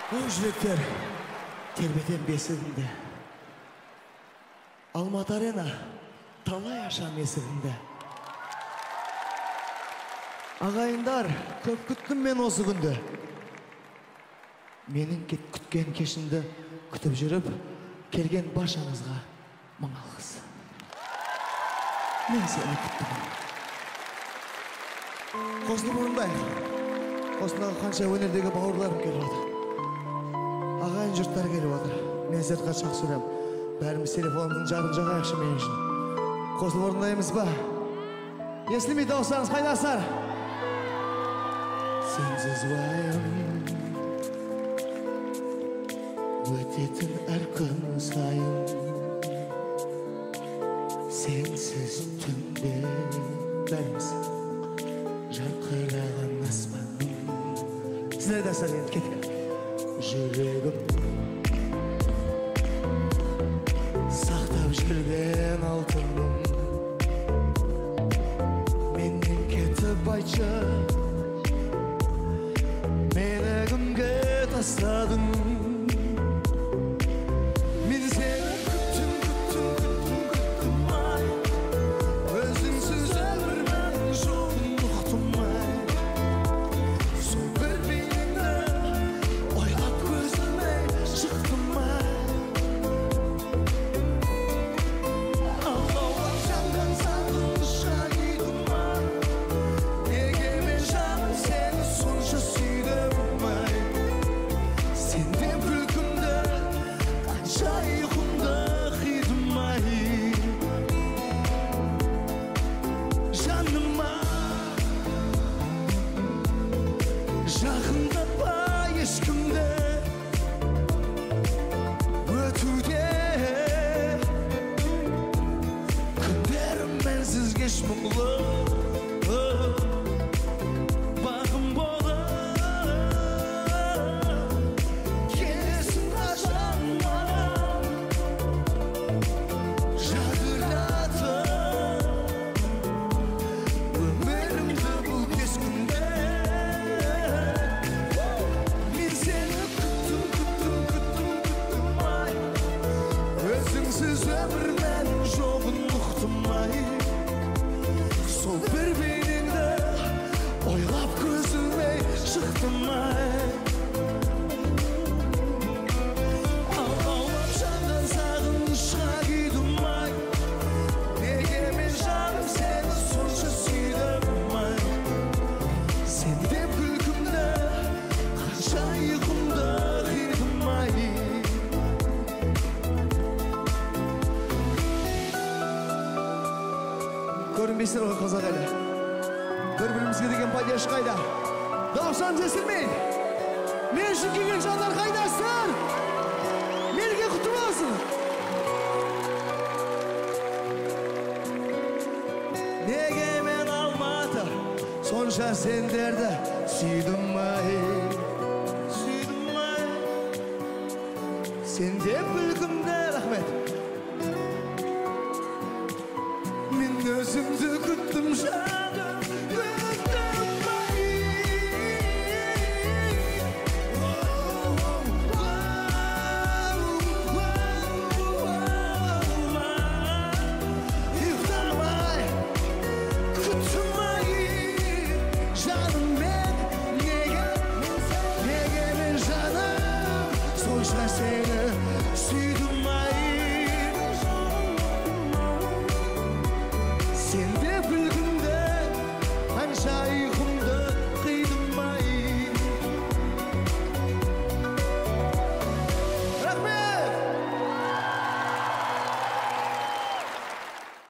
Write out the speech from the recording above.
O жүректер тербетен бесігінде, Алматы арена талай ашам есігінде. Ағайындар, көп күттім мен осы күнді. Менің күткен кешімді күтіп жүріп, келген баршаңызға мың алғыс. Мен сені күттім. Қосылып орындайық. Осындағы қанша өнердегі бауырларым келіп отыр. Ағайын жұрттар келіп отыр. Мен сертқа шақ сүрем. Бәріміз телефонымыздың жағын жағайықшы мен үшін. Қосылып орындаймыз ба? Естілмей дауыстарыңыз қайнасар. Сенсіз уайым өтетін әр күн сайын, сенсіз түнде бәріміз жарқыраған аспан. Сіздер де сәл енді кеткен. Жүрегім сақтап жүрген алтыным, менен кетіп айтшы, мені кімге тастадың? Мен сені күттім ай, өзіңсіз өмір мәнін жоғын ұқтым ай. Сол бір бейнеңді ойлап көзіме шықтым ай. Алаулап жанған сағынышқа күйдім ай. Неге мен жаным сені сонша сүйдім ай. Сенден күлкімді қанша ұйқымды қидым ай. Жаныма жақындатпа ешкімді, өтуде күндерім мәнсіз кеш мұңлы. Бағым болып келесің қашан маған, жадыратып өмірімді бұл кез күнде. Мен сені күттім ай, өзіңсіз өмір мәнін жоғын ұқтым ай. Сол бір бейнеңді ойлап көзіме шықтым ай. Алаулап жанған сағынышқа күйдім ай. Неге мен жаным сені сонша сүйдім ай. Сенден күлкімді қанша ұйқымды қидым ай. Көрінбейсіздер ғой қазақ әлі. Бір-бірімізге деген поддержка қайда? Дауыстарыңыз естілмей. Мен үшін келген жандар қайдасыздар? Мереке құтты болсын. Неге мен Алматы сонша сендерді сүйдім ай. Сүйдім ай. Сенден күлкімді рахмет. Мен өзімді күттім жаным.